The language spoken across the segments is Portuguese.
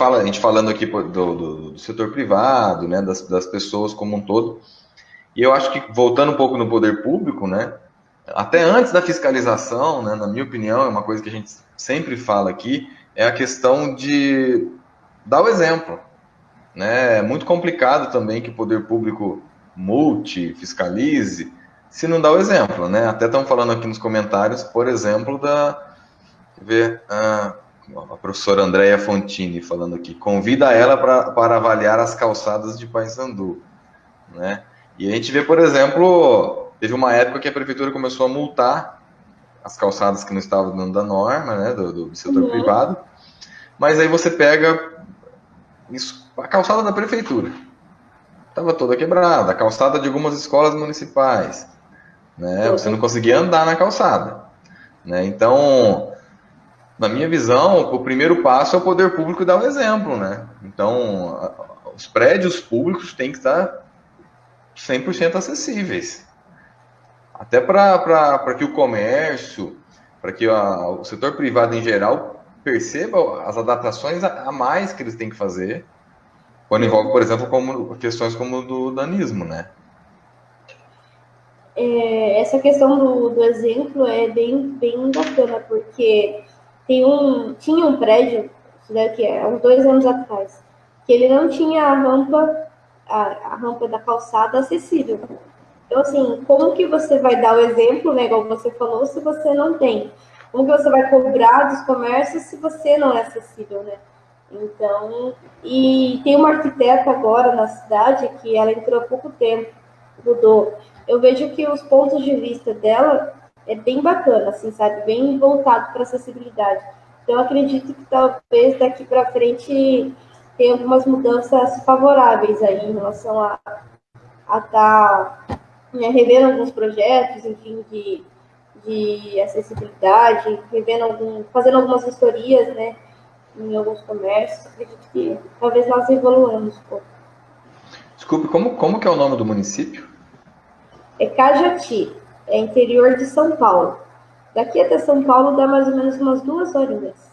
a gente falando aqui do setor privado, né, das pessoas como um todo, e eu acho que, voltando um pouco no poder público, né, até antes da fiscalização, né, na minha opinião, é uma coisa que a gente sempre fala aqui, é a questão de dar o exemplo, né? É muito complicado também que o poder público multe, fiscalize, se não dá o exemplo, né? Até estão falando aqui nos comentários, por exemplo, quer ver, a professora Andréia Fontini falando aqui, convida ela para avaliar as calçadas de Paysandu, né? E a gente vê, por exemplo, teve uma época que a prefeitura começou a multar as calçadas que não estavam dentro da norma, né, do setor Uhum. privado, mas aí você pega isso, a calçada da prefeitura estava toda quebrada, a calçada de algumas escolas municipais, né? Você não Todas. conseguia andar na calçada, né? Então, na minha visão, o primeiro passo é o poder público dar o exemplo, né? Então, os prédios públicos têm que estar 100% acessíveis, até para que o comércio, para que o setor privado em geral perceba as adaptações a mais que eles têm que fazer quando envolve, por Uhum. exemplo, como questões como o do danismo, né? Essa questão do exemplo é bem bacana, porque tinha um prédio, isso daqui é uns 2 anos atrás, que ele não tinha a rampa da calçada acessível. Então, assim, como que você vai dar o exemplo, né, igual você falou, se você não tem? Como que você vai cobrar dos comércios se você não é acessível, né? Então, e tem uma arquiteta agora na cidade que ela entrou há pouco tempo, mudou. Eu vejo que os pontos de vista dela é bem bacana, assim, sabe? Bem voltado para acessibilidade. Então, eu acredito que talvez daqui para frente tenha algumas mudanças favoráveis aí em relação a estar revendo alguns projetos, enfim, de acessibilidade, fazendo algumas vistorias, né, em alguns comércios. Acredito que talvez nós evoluamos um pouco. Desculpe, como que é o nome do município? É Cajati, é interior de São Paulo. Daqui até São Paulo dá mais ou menos umas 2 horinhas.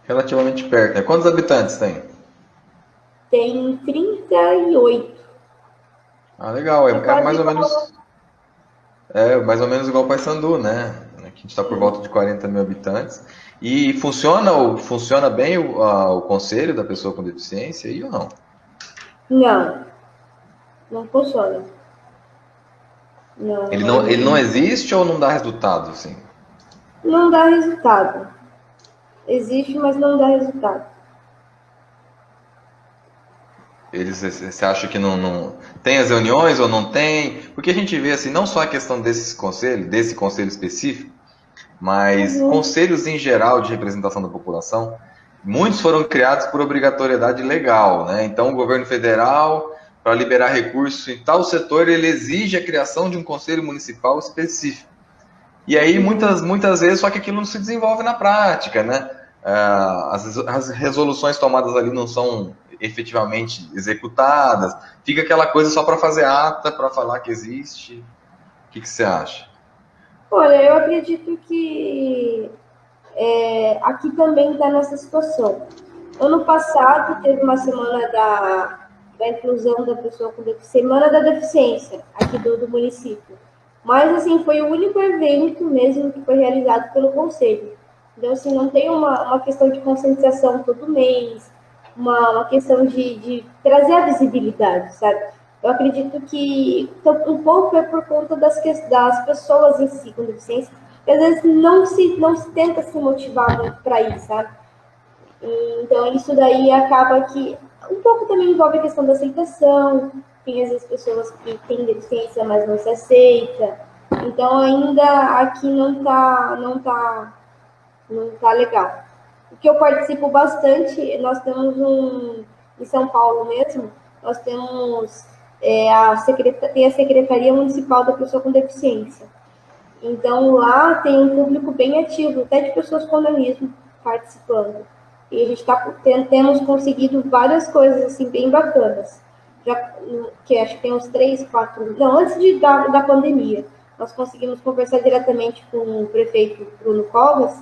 Relativamente perto, né? Quantos habitantes tem? Tem 38. Ah, legal. É É quase mais ou igual. menos, mais ou menos igual Paysandu, né? Aqui a gente está por volta de 40 mil habitantes. E funciona bem o conselho da pessoa com deficiência aí ou não? Não, não funciona. Não, Ele não não, existe ou não dá resultado, assim? não dá resultado. Existe, mas não dá resultado. Você acha que não tem as reuniões ou não tem? Porque a gente vê assim, não só a questão desse conselho específico, mas Uhum. conselhos em geral de representação da população, muitos foram criados por obrigatoriedade legal, né? Então, o governo federal, para liberar recursos em tal setor, ele exige a criação de um conselho municipal específico. E aí, muitas vezes, só que aquilo não se desenvolve na prática, né? As resoluções tomadas ali não são efetivamente executadas, fica aquela coisa só para fazer ata, para falar que existe. O que você acha? Olha, eu acredito que aqui também está nessa situação. Ano passado teve uma semana da inclusão da pessoa com deficiência, semana da deficiência aqui do município. Mas assim, foi o único evento mesmo que foi realizado pelo conselho. Então, assim, não tem uma questão de conscientização todo mês, uma questão de trazer a visibilidade, sabe? Eu acredito que um pouco é por conta das pessoas em si com deficiência, que às vezes não se tenta se motivar muito para ir, sabe? Então, isso daí acaba que um pouco também envolve a questão da aceitação. Tem às vezes pessoas que têm deficiência, mas não se aceita. Então, ainda aqui não tá legal. O que eu participo bastante, nós temos em São Paulo mesmo, nós temos tem a Secretaria Municipal da Pessoa com Deficiência. Então, lá tem um público bem ativo, até de pessoas com nanismo participando. E a gente temos conseguido várias coisas assim bem bacanas. Já, que acho que tem uns 3, 4. Não, antes da pandemia, nós conseguimos conversar diretamente com o prefeito Bruno Covas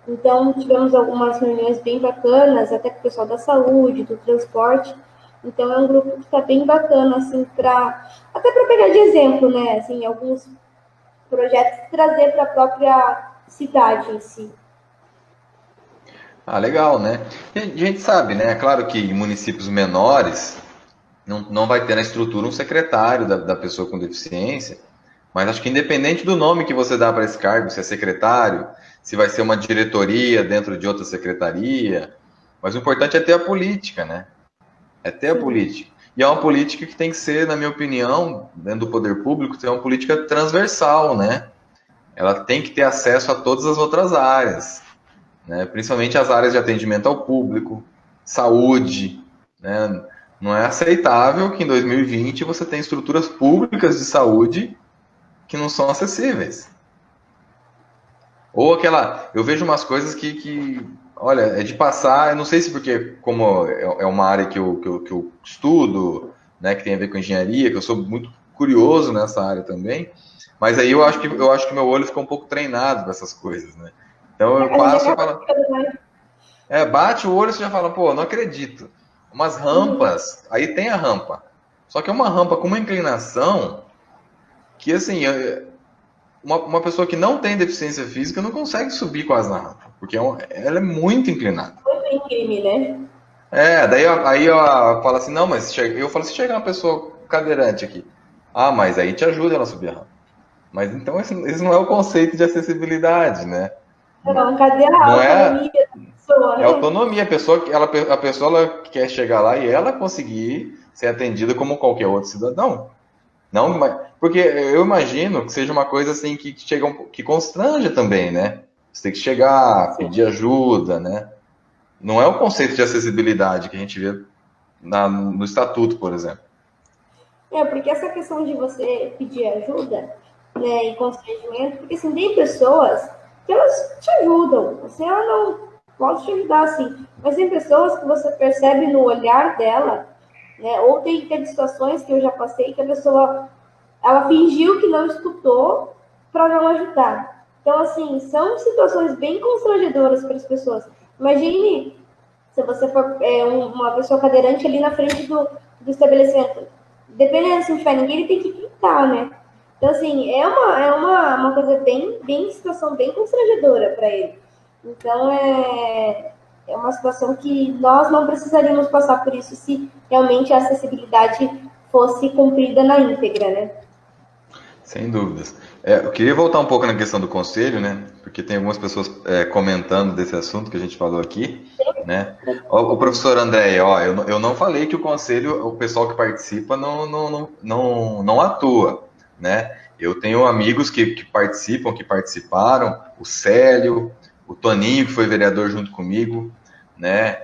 Então, tivemos algumas reuniões bem bacanas, até com o pessoal da saúde, do transporte. Então, é um grupo que está bem bacana, assim, até para pegar de exemplo, né? Assim, alguns projetos trazer para a própria cidade em si. Ah, legal, né? E a gente sabe, né? É claro que em municípios menores não vai ter na estrutura um secretário da pessoa com deficiência, mas acho que independente do nome que você dá para esse cargo, se é secretário, se vai ser uma diretoria dentro de outra secretaria, mas o importante é ter a política, né? É ter a Sim. política. E é uma política que tem que ser, na minha opinião, dentro do poder público, ter uma política transversal, né? Ela tem que ter acesso a todas as outras áreas, né? Principalmente as áreas de atendimento ao público, saúde, né? Não é aceitável que em 2020 você tenha estruturas públicas de saúde que não são acessíveis. Ou aquela. Eu vejo umas coisas olha, é de passar. Eu não sei se porque, como é uma área que eu estudo, né, que tem a ver com engenharia, que eu sou muito curioso nessa área também, mas aí eu acho que meu olho fica um pouco treinado com essas coisas, né? Então eu A gente passo e acaba falo. ficando mais. Bate o olho e você já fala, pô, não acredito. Umas Uhum. rampas, aí tem a rampa. Só que é uma rampa com uma inclinação que, assim, uma pessoa que não tem deficiência física não consegue subir quase na rampa, porque ela é muito inclinada. Muito em crime, né? Daí aí eu falo assim, não, mas eu falo, se chegar uma pessoa cadeirante aqui, mas aí te ajuda ela a subir a rampa. Mas então esse não é o conceito de acessibilidade, né? Não, cadê a Não autonomia é, da pessoa, é né? autonomia, a pessoa ela quer chegar lá e ela conseguir ser atendida como qualquer outro cidadão. Não, porque eu imagino que seja uma coisa assim que chega que constrange também, né? Você tem que chegar, Sim. pedir ajuda, né? Não é o conceito de acessibilidade que a gente vê no estatuto, por exemplo. Porque essa questão de você pedir ajuda, né, e constrangimento, porque assim, tem pessoas que elas te ajudam, assim, ela não pode te ajudar assim, mas tem pessoas que você percebe no olhar dela, né, ou teve situações que eu já passei que a pessoa, ela fingiu que não escutou para não ajudar. Então, assim, são situações bem constrangedoras para as pessoas. Imagine se você for uma pessoa cadeirante ali na frente do estabelecimento. Dependendo se não tiver ninguém, ele tem que pintar, né? Então, assim, é uma coisa bem, situação bem constrangedora para ele. Então, é uma situação que nós não precisaríamos passar por isso se realmente a acessibilidade fosse cumprida na íntegra, né? Sem dúvidas. Eu queria voltar um pouco na questão do conselho, né? Porque tem algumas pessoas comentando desse assunto que a gente falou aqui, né? O professor André, ó, eu não falei que o conselho, o pessoal que participa não atua, né? Eu tenho amigos que participam, que participaram, o Célio, o Toninho, que foi vereador junto comigo, né?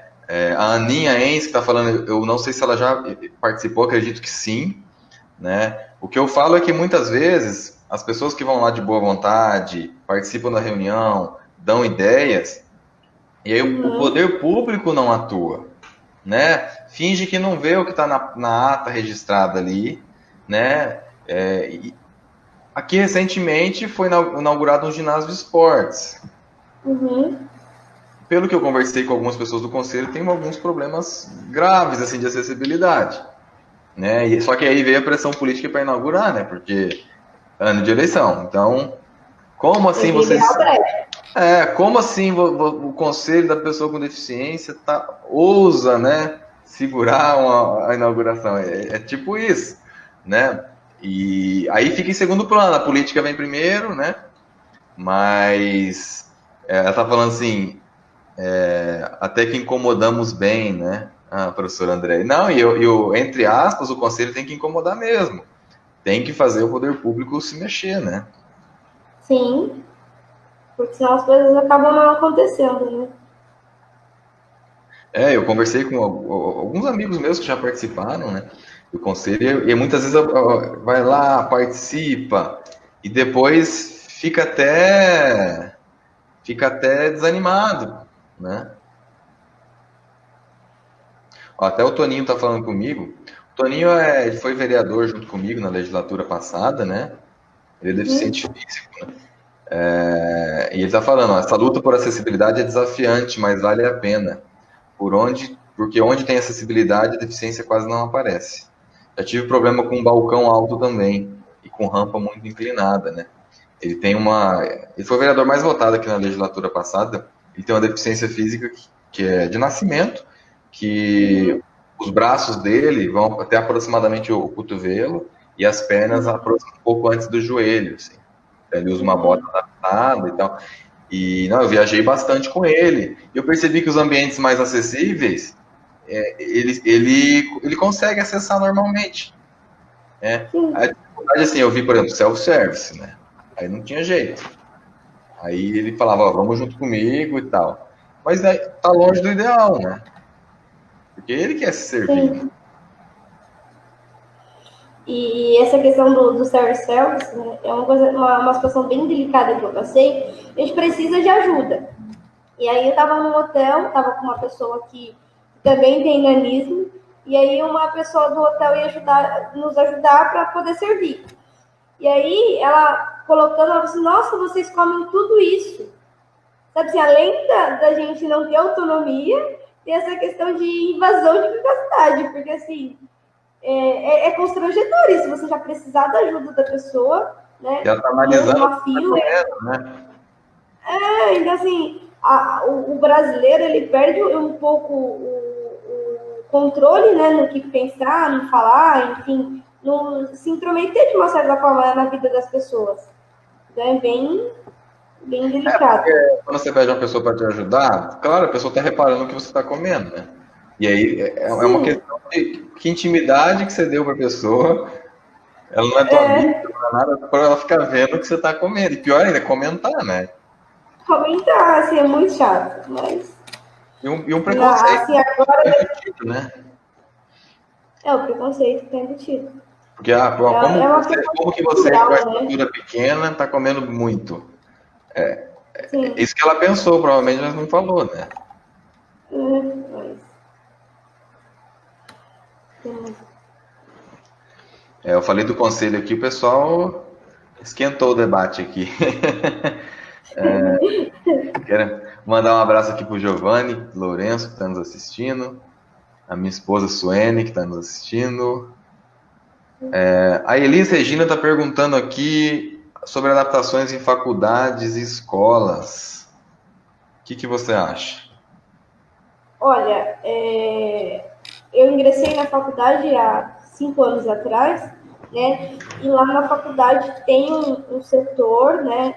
A Aninha Enz, que está falando, eu não sei se ela já participou, acredito que sim, né? O que eu falo é que muitas vezes as pessoas que vão lá de boa vontade, participam da reunião, dão ideias, e aí o Uhum. poder público não atua, né? Finge que não vê o que está na ata registrada ali, né? Aqui recentemente foi inaugurado um ginásio de esportes. Uhum. Pelo que eu conversei com algumas pessoas do conselho, tem alguns problemas graves assim de acessibilidade, né? Só que aí veio a pressão política para inaugurar, né? Porque ano de eleição. Então, como Tem assim que liberar o vocês. brecha. Como assim o conselho da pessoa com deficiência ousa, né, segurar a inauguração? É tipo isso, né? E aí fica em segundo plano, a política vem primeiro, né? Mas ela tá falando assim, até que incomodamos bem, né? A professora André. Não, entre aspas, o conselho tem que incomodar mesmo. Tem que fazer o poder público se mexer, né? Sim, porque senão as coisas acabam não acontecendo, né? Eu conversei com alguns amigos meus que já participaram, né, do conselho, e muitas vezes vai lá, participa, e depois fica até desanimado, né? Ó, até o Toninho tá falando comigo. O Toninho ele foi vereador junto comigo na legislatura passada, né? Ele é deficiente Uhum. físico. E ele está falando, ó, essa luta por acessibilidade é desafiante, mas vale a pena. Porque onde tem acessibilidade, a deficiência quase não aparece. Já tive problema com um balcão alto também, e com rampa muito inclinada, né? Ele tem uma. Ele foi o vereador mais votado aqui na legislatura passada. Ele tem uma deficiência física que é de nascimento, que os braços dele vão até aproximadamente o cotovelo e as pernas aproximam um pouco antes do joelho, assim. Ele usa uma bota adaptada e tal. E não, eu viajei bastante com ele. E eu percebi que os ambientes mais acessíveis, ele consegue acessar normalmente. Né? A dificuldade, assim, eu vi, por exemplo, self-service, né? Aí não tinha jeito. Aí ele falava, ó, vamos junto comigo e tal. Mas né, tá longe do ideal, né? Porque ele quer se servir. Sim. E essa questão do service, né, é uma situação bem delicada que eu passei. A gente precisa de ajuda. E aí eu estava num hotel, estava com uma pessoa que também tem nanismo, e aí uma pessoa do hotel ia nos ajudar para poder servir. E aí ela colocando, ela falou assim, nossa, vocês comem tudo isso. Sabe assim, além da gente não ter autonomia, tem essa questão de invasão de privacidade, porque assim, é constrangedor isso, você já precisar da ajuda da pessoa, né? Já tá analisando uma fila, né? Então assim, o brasileiro, ele perde um pouco o controle, né, no que pensar, no falar, enfim, no se intrometer de uma certa forma na vida das pessoas. Então é bem delicado. Quando você pede uma pessoa para te ajudar, claro, a pessoa está reparando o que você está comendo, né? E aí é uma questão de que intimidade que você deu para a pessoa. Ela não é tua amiga, não é nada, para ela ficar vendo o que você está comendo. E pior ainda, comentar, né? Comentar, assim, é muito chato, mas... E um preconceito assim, agora... embutido, né? É o preconceito que tem embutido. Porque, como que você com a estrutura pequena está comendo muito? É isso que ela pensou, provavelmente ela não falou, né? Eu falei do conselho aqui, o pessoal esquentou o debate aqui. Quero mandar um abraço aqui para o Giovanni Lourenço, que está nos assistindo, a minha esposa Suene, que está nos assistindo. A Elis Regina está perguntando aqui sobre adaptações em faculdades e escolas. O que você acha? Olha, eu ingressei na faculdade há 5 anos atrás, né? E lá na faculdade tem um setor, né?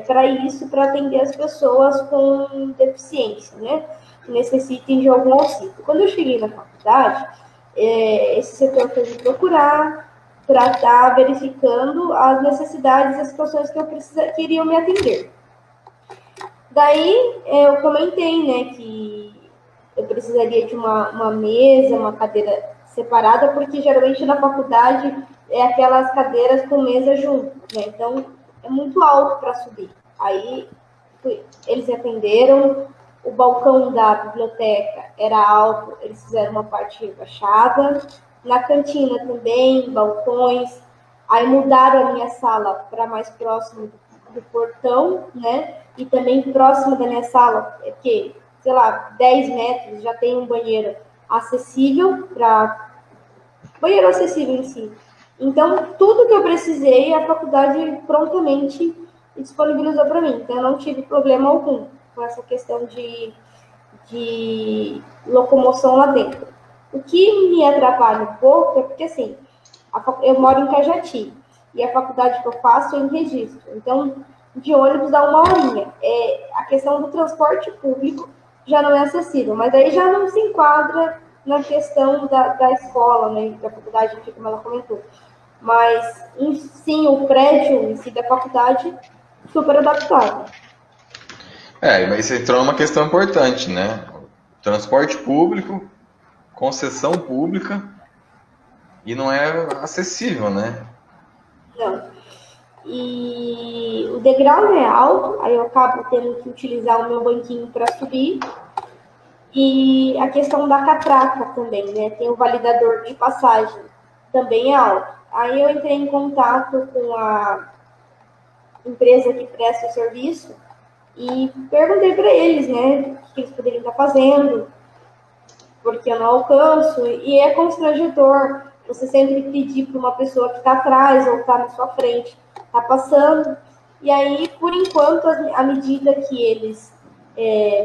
Para isso, para atender as pessoas com deficiência, né? Que necessitem de algum auxílio. Quando eu cheguei na faculdade, esse setor foi me procurar para estar verificando as necessidades, as situações que eu queriam me atender. Daí eu comentei, né, que eu precisaria de uma mesa, uma cadeira separada, porque geralmente na faculdade é aquelas cadeiras com mesa junto, né? Então é muito alto para subir. Aí eles atenderam, o balcão da biblioteca era alto, eles fizeram uma parte rebaixada. Na cantina também, balcões. Aí mudaram a minha sala para mais próximo do portão, né? E também próximo da minha sala, que, sei lá, 10 metros, já tem um banheiro acessível banheiro acessível em si. Então, tudo que eu precisei, a faculdade prontamente disponibilizou para mim. Então, eu não tive problema algum com essa questão de locomoção lá dentro. O que me atrapalha um pouco é porque, assim, eu moro em Cajati e a faculdade que eu faço é em Registro. Então, de ônibus dá 1 horinha. A questão do transporte público já não é acessível, mas aí já não se enquadra na questão da escola, né, da faculdade, como ela comentou. Mas, sim, o prédio em si da faculdade, super adaptável. Mas você entrou numa questão importante, né? Transporte público, concessão pública, e não é acessível, né? Não. E o degrau não é alto, aí eu acabo tendo que utilizar o meu banquinho para subir. E a questão da catraca também, né? Tem o validador de passagem, também é alto. Aí eu entrei em contato com a empresa que presta o serviço e perguntei para eles, né, o que eles poderiam estar fazendo, porque eu não alcanço, e é constrangedor você sempre pedir para uma pessoa que está atrás ou está na sua frente, está passando, e aí, por enquanto, a medida que eles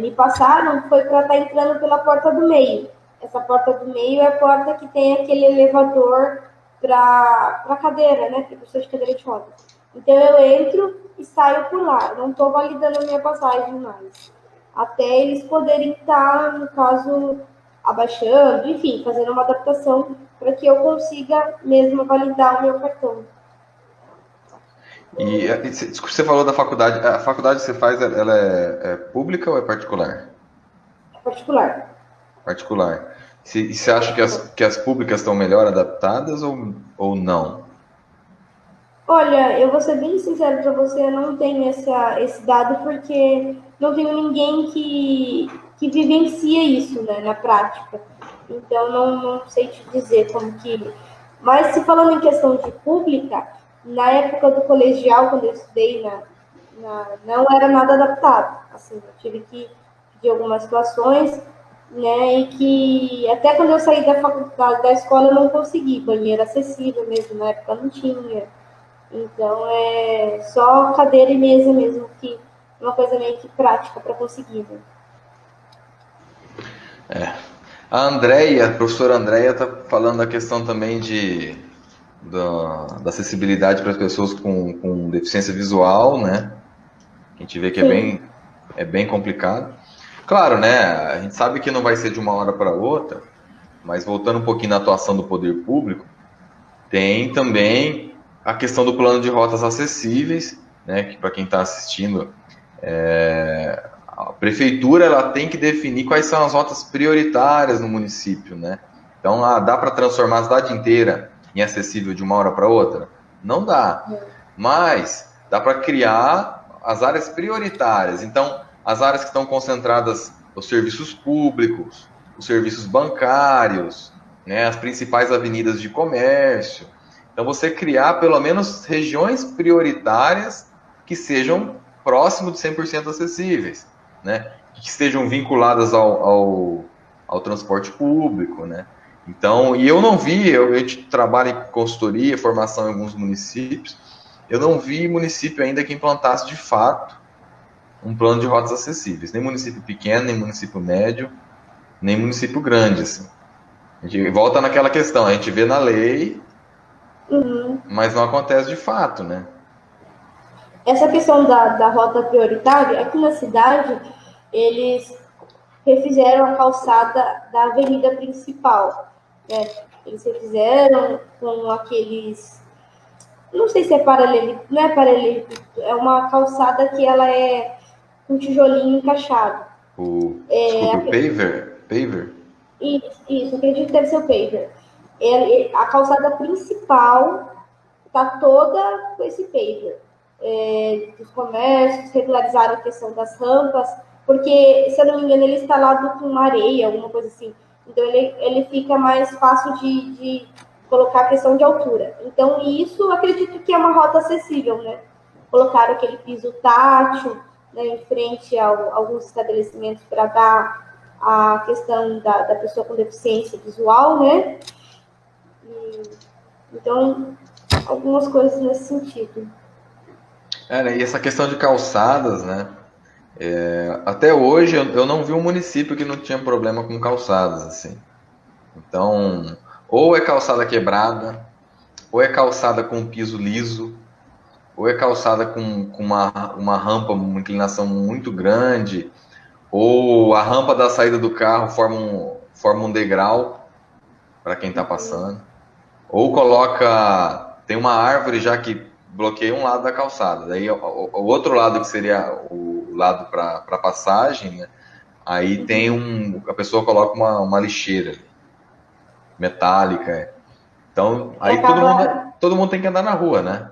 me passaram foi para estar entrando pela porta do meio. Essa porta do meio é a porta que tem aquele elevador para cadeira, né, para pessoa de cadeira de rodas. Então, eu entro e saio por lá, não estou validando a minha passagem mais. Até eles poderem estar, no caso, abaixando, enfim, fazendo uma adaptação para que eu consiga mesmo validar o meu cartão. E você falou da faculdade. A faculdade que você faz, ela é pública ou é particular? Particular. Particular. E você acha que as públicas estão melhor adaptadas ou não? Olha, eu vou ser bem sincero para você, eu não tenho esse dado porque não tenho ninguém que vivencia isso, né, na prática. Então, não sei te dizer como que... Mas, se falando em questão de pública, na época do colegial, quando eu estudei, não era nada adaptado. Assim, eu tive que pedir algumas situações, né, e que até quando eu saí da faculdade, da escola, eu não consegui. Banheiro acessível mesmo, na época não tinha. Então, é só cadeira e mesa mesmo, que é uma coisa meio que prática para conseguir, né? A Andrea, a professora Andrea, está falando da questão também da acessibilidade para as pessoas com deficiência visual, né? A gente vê que Sim. é bem complicado. Claro, né? A gente sabe que não vai ser de uma hora para outra, mas voltando um pouquinho na atuação do poder público, tem também a questão do plano de rotas acessíveis, né? Que para quem está assistindo, a prefeitura ela tem que definir quais são as rotas prioritárias no município, né? Então, dá para transformar a cidade inteira em acessível de uma hora para outra? Não dá. Mas dá para criar as áreas prioritárias. Então, as áreas que estão concentradas os serviços públicos, os serviços bancários, né, as principais avenidas de comércio. Então, você criar pelo menos regiões prioritárias que sejam próximo de 100% acessíveis, né? Que estejam vinculadas ao transporte público, né? Então, e eu não vi, eu trabalho em consultoria, formação em alguns municípios, eu não vi município ainda que implantasse de fato um plano de rotas acessíveis, nem município pequeno, nem município médio, nem município grande, assim. A gente volta naquela questão, a gente vê na lei, mas não acontece de fato, né? Essa questão da rota prioritária, aqui na cidade, eles refizeram a calçada da avenida principal, né? Eles refizeram com aqueles... Não sei se é paralelo, não é paralelo, é uma calçada que ela é com tijolinho encaixado. Desculpe, o paver? Isso, acredito que deve ser o paver. A calçada principal está toda com esse paver. Dos comércios, regularizaram a questão das rampas, porque, se eu não me engano, ele é instalado com areia, alguma coisa assim. Então, ele fica mais fácil de colocar a questão de altura. Então, isso acredito que é uma rota acessível, né? Colocaram aquele piso tátil, né, em frente a alguns estabelecimentos para dar a questão da pessoa com deficiência visual, né? Então, algumas coisas nesse sentido. Né, e essa questão de calçadas, né? Até hoje eu não vi um município que não tinha problema com calçadas, assim. Então, ou é calçada quebrada, ou é calçada com piso liso, ou é calçada com uma rampa, uma inclinação muito grande, ou a rampa da saída do carro forma um degrau para quem está passando, ou tem uma árvore já que bloqueia um lado da calçada, daí o outro lado que seria o lado para passagem, né? Aí a pessoa coloca uma lixeira metálica. Então, aí Acaba, todo mundo tem que andar na rua, né?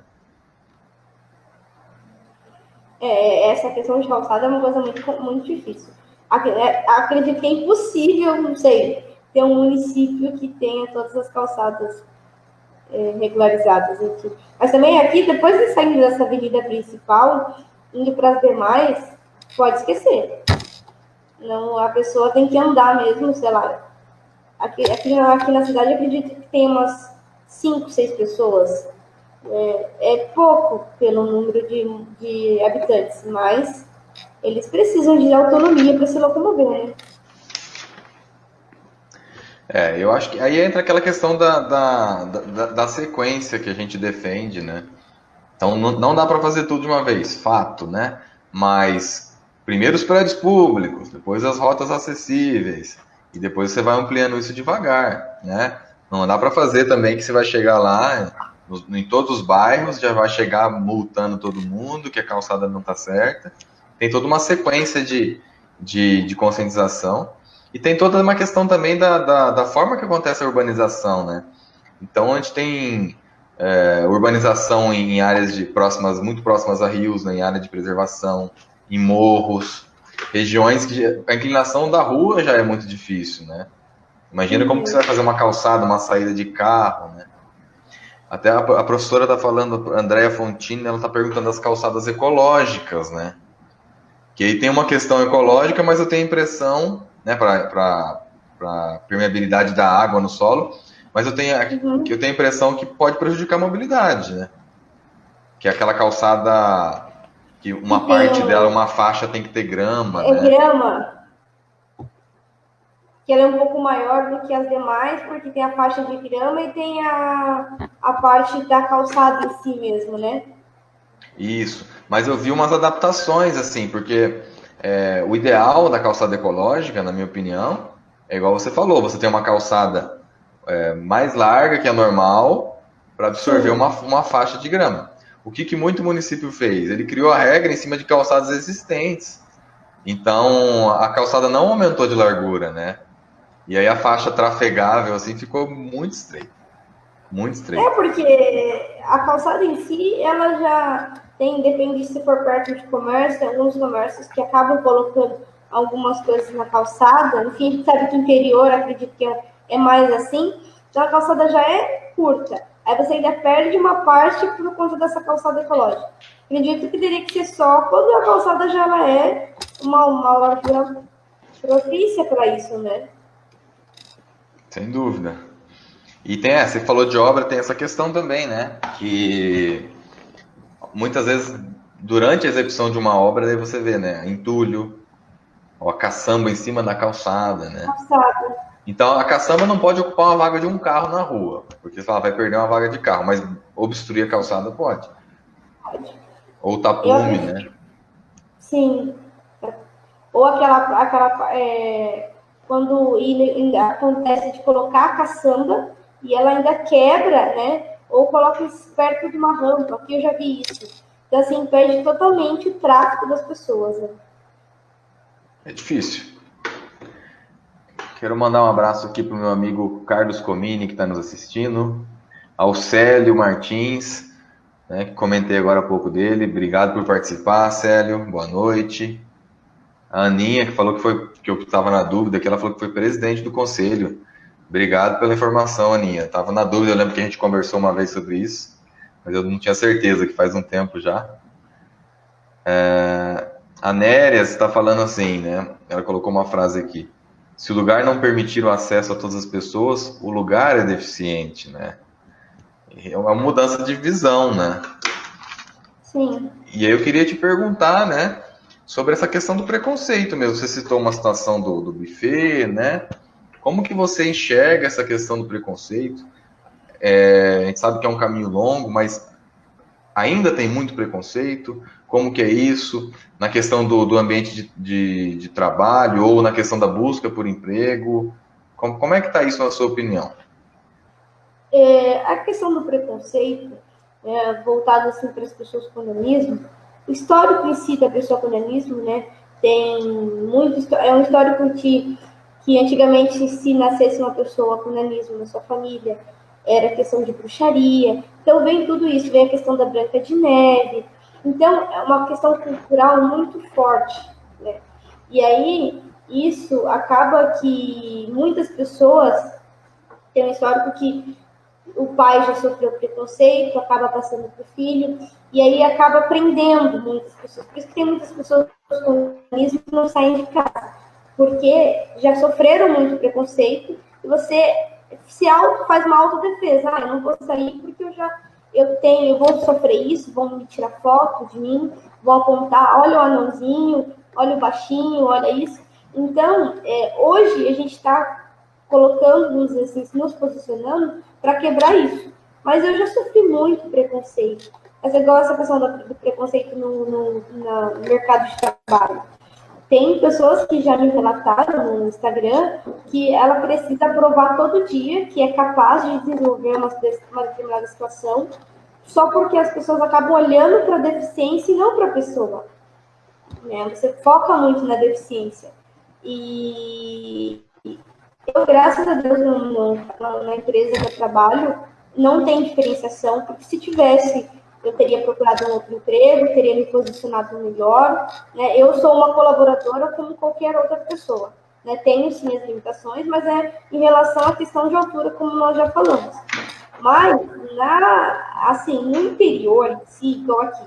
essa questão de calçada é uma coisa muito, muito difícil. Acredito que é impossível, não sei, ter um município que tenha todas as calçadas regularizadas aqui. Mas também aqui, depois de saindo dessa avenida principal, indo para as demais, pode esquecer. Não, a pessoa tem que andar mesmo, sei lá. Aqui na cidade eu acredito que tem umas 5, 6 pessoas. É pouco pelo número de habitantes, mas eles precisam de autonomia para se locomover, né? Eu acho que aí entra aquela questão da sequência que a gente defende, né? Então não dá para fazer tudo de uma vez, fato, né? Mas primeiro os prédios públicos, depois as rotas acessíveis, e depois você vai ampliando isso devagar, né? Não dá para fazer também que você vai chegar lá em todos os bairros, já vai chegar multando todo mundo, que a calçada não está certa. Tem toda uma sequência de conscientização. E tem toda uma questão também da forma que acontece a urbanização, né? Então a gente tem urbanização em áreas muito próximas a rios, né, em área de preservação, em morros, regiões que a inclinação da rua já é muito difícil, né? Imagina como que você vai fazer uma calçada, uma saída de carro, né? Até a professora está falando, a Andrea Fontini, ela está perguntando das calçadas ecológicas, né? Que aí tem uma questão ecológica, mas eu tenho a impressão, né, para permeabilidade da água no solo, mas eu tenho a impressão que pode prejudicar a mobilidade, né? Que é aquela calçada que uma parte dela, uma faixa tem que ter grama, né? Grama, que ela é um pouco maior do que as demais, porque tem a faixa de grama e tem a parte da calçada em si mesmo, né? Isso, mas eu vi umas adaptações, assim, porque o ideal da calçada ecológica, na minha opinião, é igual você falou, você tem uma calçada mais larga que a normal para absorver uma faixa de grama. O que muito município fez? Ele criou a regra em cima de calçadas existentes. Então, a calçada não aumentou de largura, né? E aí a faixa trafegável, assim, ficou muito estreita. Muito estreita. Porque a calçada em si, ela já tem, depende se for perto de comércio, tem alguns comércios que acabam colocando algumas coisas na calçada. Enfim, a gente sabe que interior, acredito que é mais assim. Então a calçada já é curta. Aí você ainda perde uma parte por conta dessa calçada ecológica. Acredito que teria que ser só quando a calçada já ela é uma largura propícia para isso, né? Sem dúvida. E você falou de obra, tem essa questão também, né? Que muitas vezes, durante a execução de uma obra, daí você vê, né? Entulho, ou a caçamba em cima da calçada, né? Calçada. Então, a caçamba não pode ocupar uma vaga de um carro na rua, porque ela vai perder uma vaga de carro, mas obstruir a calçada pode. Pode. Ou tapume, né? Sim. Ou quando acontece de colocar a caçamba e ela ainda quebra, né? Ou coloca perto de uma rampa, que eu já vi isso. Então, assim, impede totalmente o tráfego das pessoas, né? É difícil. Quero mandar um abraço aqui para o meu amigo Carlos Comini, que está nos assistindo. Ao Célio Martins, né, que comentei agora há pouco dele. Obrigado por participar, Célio. Boa noite. A Aninha, que falou que eu estava na dúvida, que ela falou que foi presidente do conselho. Obrigado pela informação, Aninha. Estava na dúvida, eu lembro que a gente conversou uma vez sobre isso, mas eu não tinha certeza, que faz um tempo já. A Néria está falando assim, né? Ela colocou uma frase aqui. Se o lugar não permitir o acesso a todas as pessoas, o lugar é deficiente, né? É uma mudança de visão, né? Sim. E aí eu queria te perguntar, né, sobre essa questão do preconceito mesmo. Você citou uma situação do buffet, né? Como que você enxerga essa questão do preconceito? A gente sabe que é um caminho longo, mas ainda tem muito preconceito. Como que é isso? Na questão do ambiente de trabalho ou na questão da busca por emprego? Como é que está isso na sua opinião? A questão do preconceito, voltado assim para as pessoas com nanismo, o histórico em si da pessoa com nanismo, né, tem muito, é um histórico que antigamente, se nascesse uma pessoa com nanismo na sua família, era questão de bruxaria. Então vem tudo isso, vem a questão da Branca de Neve. Então é uma questão cultural muito forte, né? E aí isso acaba que muitas pessoas têm um histórico que o pai já sofreu preconceito, acaba passando para o filho, e aí acaba prendendo muitas pessoas. Por isso que tem muitas pessoas com nanismo que não saem de casa, porque já sofreram muito preconceito, e você faz uma autodefesa. Eu não vou sair porque eu vou sofrer isso, vão me tirar foto de mim, vão apontar, olha o anãozinho, olha o baixinho, olha isso. Então, hoje a gente está colocando, vamos dizer assim, nos posicionando para quebrar isso. Mas eu já sofri muito preconceito. Mas igual essa questão do preconceito no mercado de trabalho. Tem pessoas que já me relataram no Instagram que ela precisa provar todo dia que é capaz de desenvolver uma determinada situação só porque as pessoas acabam olhando para a deficiência e não para a pessoa. Né? Você foca muito na deficiência. E eu, graças a Deus, na empresa que eu trabalho, não tem diferenciação, porque se tivesse, eu teria procurado um outro emprego, teria me posicionado melhor. Né? Eu sou uma colaboradora como qualquer outra pessoa. Né? Tenho sim as limitações, mas é em relação à questão de altura, como nós já falamos. Mas, no interior em si, igual aqui,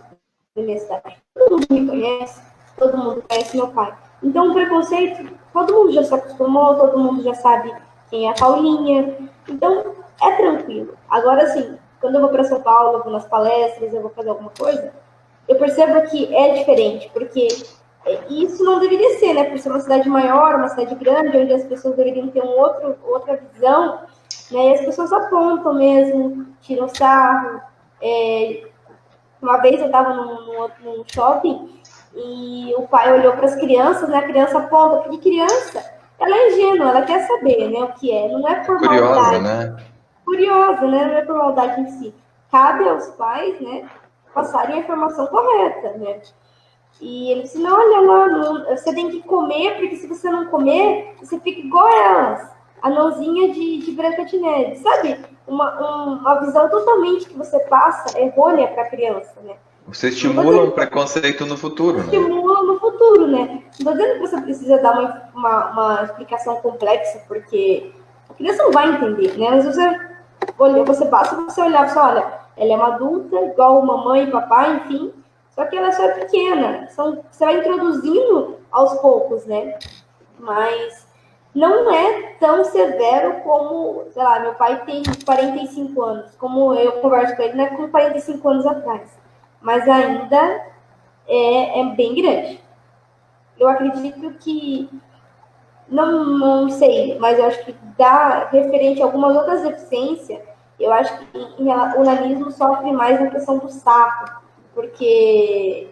na minha cidade, todo mundo me conhece, todo mundo conhece meu pai. Então, o preconceito, todo mundo já se acostumou, todo mundo já sabe quem é a Paulinha. Então, é tranquilo. Agora, assim, quando eu vou para São Paulo, eu vou nas palestras, eu vou fazer alguma coisa, eu percebo que é diferente, porque isso não deveria ser, né? Por ser uma cidade maior, uma cidade grande, onde as pessoas deveriam ter outra visão, né? E as pessoas apontam mesmo, tiram sarro. Uma vez eu estava num shopping e o pai olhou para as crianças, né? A criança aponta, porque criança, ela é ingênua, ela quer saber, né, o que é. Não é por Curiosa, maldade. né? Curiosa, né? Não é por maldade em si. Cabe aos pais, né, passarem a informação correta, né? E ele disse, não, olha lá, você tem que comer, porque se você não comer, você fica igual elas. A Anãozinha de Branca de Neve, sabe? Uma visão totalmente que você passa errônea para a criança, né? Você estimula um preconceito no futuro, né? Estimula no futuro, né? Não estou dizendo que você precisa dar uma explicação complexa, porque a criança não vai entender, né? Mas você basta você olhar e falar, olha, ela é uma adulta, igual mamãe e papai, enfim, só que ela só é pequena. Você vai introduzindo aos poucos, né? Mas não é tão severo como, sei lá, meu pai tem 45 anos, como eu converso com ele, não é como 45 anos atrás. Mas ainda é bem grande. Eu acredito que, não sei, mas eu acho que referente a algumas outras deficiências, eu acho que o nanismo sofre mais na questão do saco, porque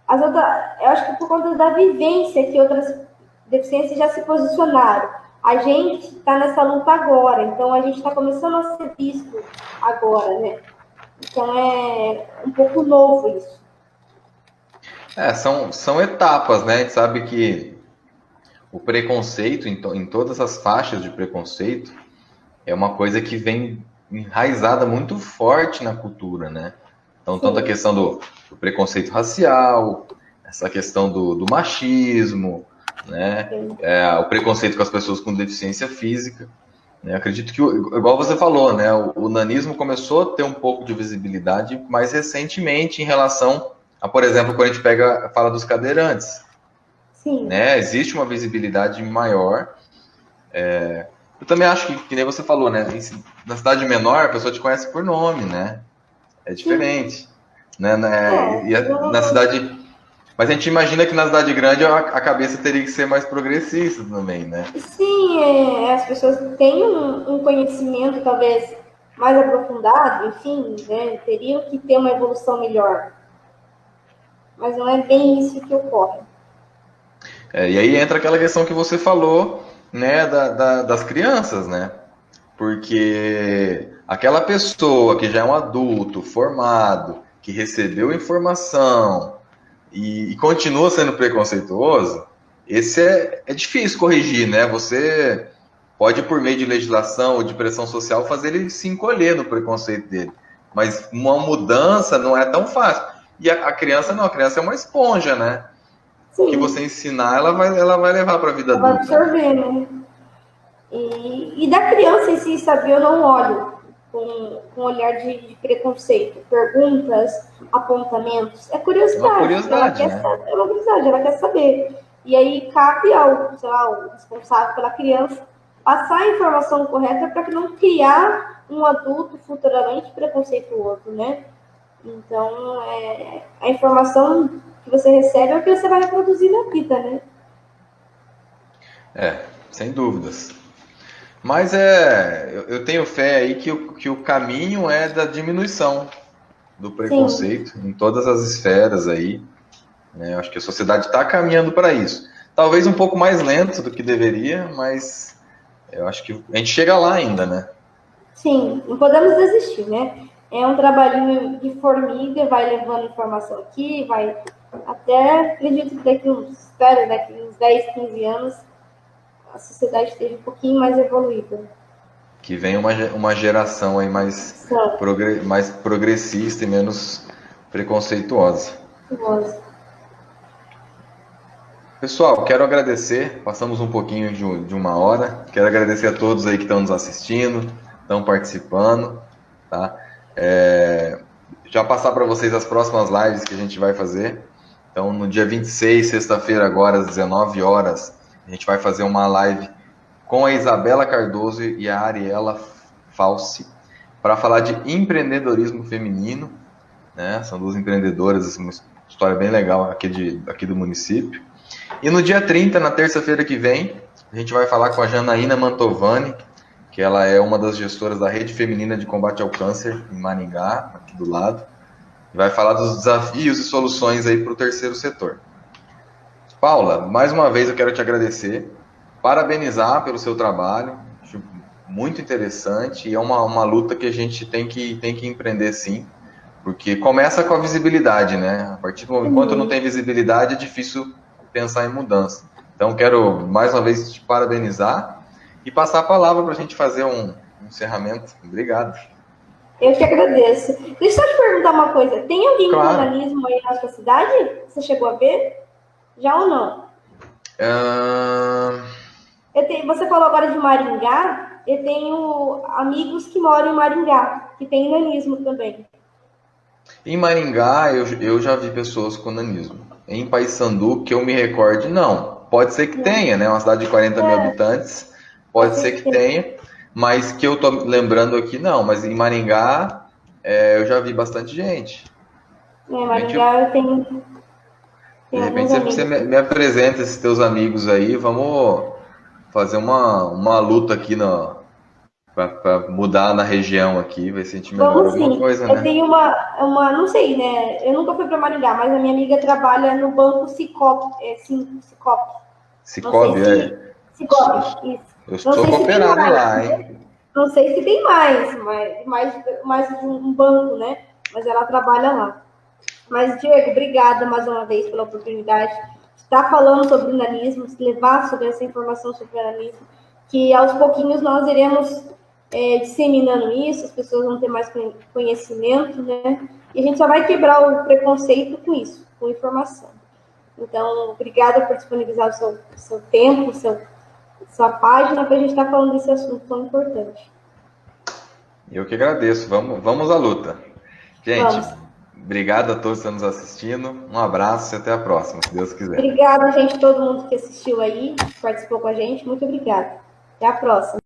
eu acho que por conta da vivência que outras deficiências já se posicionaram. A gente está nessa luta agora, então a gente está começando a ser visto agora, né? Então é um pouco novo isso. São etapas, né? A gente sabe que o preconceito, em todas as faixas de preconceito, é uma coisa que vem enraizada muito forte na cultura, né? Então, tanto a questão do preconceito racial, essa questão do machismo, né? O preconceito com as pessoas com deficiência física. Né? Acredito que, igual você falou, né? O nanismo começou a ter um pouco de visibilidade mais recentemente em relação a, por exemplo, quando a gente fala dos cadeirantes. Sim. Né? Existe uma visibilidade maior. Eu também acho que nem você falou, né? Na cidade menor, a pessoa te conhece por nome, né? É diferente. Né? Na cidade... Mas a gente imagina que na cidade grande a cabeça teria que ser mais progressista também, né? Sim, as pessoas têm um conhecimento talvez mais aprofundado, enfim, né? Teriam que ter uma evolução melhor. Mas não é bem isso que ocorre. E aí entra aquela questão que você falou, né, das crianças, né? Porque aquela pessoa que já é um adulto, formado, que recebeu informação e continua sendo preconceituoso, esse é difícil corrigir, né? Você pode, por meio de legislação ou de pressão social, fazer ele se encolher no preconceito dele. Mas uma mudança não é tão fácil. E a criança não, a criança é uma esponja, né? Sim. O que você ensinar, ela vai levar para a vida adulta. Vai absorver, né? E da criança em si, sabe, eu não olho com olhar de preconceito, perguntas, apontamentos, é curiosidade. Uma curiosidade, né? É uma curiosidade, ela quer saber. E aí cabe ao, sei lá, o responsável pela criança passar a informação correta para não criar um adulto futuramente preconceituoso, né? Então, a informação que você recebe é o que você vai reproduzir na vida, né? Sem dúvidas. Mas eu tenho fé aí que o caminho é da diminuição do preconceito Sim. em todas as esferas aí, né? Eu acho que a sociedade está caminhando para isso. Talvez um pouco mais lento do que deveria, mas eu acho que a gente chega lá ainda, né? Sim, não podemos desistir, né? É um trabalhinho de formiga, vai levando informação aqui, vai até, acredito que daqui uns 10, 15 anos, a sociedade esteja um pouquinho mais evoluída. Que vem uma geração aí mais progressista e menos preconceituosa. Nossa. Pessoal, quero agradecer, passamos um pouquinho de uma hora, quero agradecer a todos aí que estão nos assistindo, estão participando, tá? Já passar para vocês as próximas lives que a gente vai fazer. Então, no dia 26, sexta-feira, agora às 19 horas, a gente vai fazer uma live com a Isabela Cardoso e a Ariela Falsi para falar de empreendedorismo feminino, né? São duas empreendedoras, uma história bem legal aqui do município. E no dia 30, na terça-feira que vem, a gente vai falar com a Janaína Mantovani, que ela é uma das gestoras da Rede Feminina de Combate ao Câncer em Maringá, aqui do lado. Vai falar dos desafios e soluções aí para o terceiro setor. Paula, mais uma vez eu quero te agradecer, parabenizar pelo seu trabalho, acho muito interessante e é uma luta que a gente tem que empreender sim, porque começa com a visibilidade, né? A partir do momento enquanto não tem visibilidade é difícil pensar em mudança. Então quero mais uma vez te parabenizar e passar a palavra para a gente fazer um encerramento. Obrigado. Eu que agradeço. Deixa eu te perguntar uma coisa. Tem alguém com nanismo aí na sua cidade? Você chegou a ver? Já ou não? Você falou agora de Maringá. Eu tenho amigos que moram em Maringá, que tem nanismo também. Em Maringá, eu já vi pessoas com nanismo. Em Paissandu, que eu me recorde, não. Pode ser que tenha, né? Uma cidade de 40 mil habitantes. Pode ser que tenha. Mas que eu tô lembrando aqui, não. Mas em Maringá, eu já vi bastante gente. Maringá eu tenho... De repente você me apresenta esses teus amigos aí. Vamos fazer uma luta aqui para mudar na região aqui, ver se a gente melhora alguma coisa, né? Eu tenho não sei, né? Eu nunca fui para Maringá, mas a minha amiga trabalha no banco Sicop. Cicobi, Cicobi, isso. Eu sou cooperado lá, hein? Não sei se tem mais de um banco, né? Mas ela trabalha lá. Mas, Diego, obrigada mais uma vez pela oportunidade de estar falando sobre o nanismo, de levar sobre essa informação sobre o nanismo, que aos pouquinhos nós iremos disseminando isso, as pessoas vão ter mais conhecimento, né? E a gente só vai quebrar o preconceito com isso, com informação. Então, obrigada por disponibilizar o seu tempo, sua página, para a gente estar falando desse assunto tão importante. Eu que agradeço. Vamos à luta. Gente, obrigado a todos que estão nos assistindo. Um abraço e até a próxima, se Deus quiser. Obrigada, gente, todo mundo que assistiu aí, que participou com a gente. Muito obrigada. Até a próxima.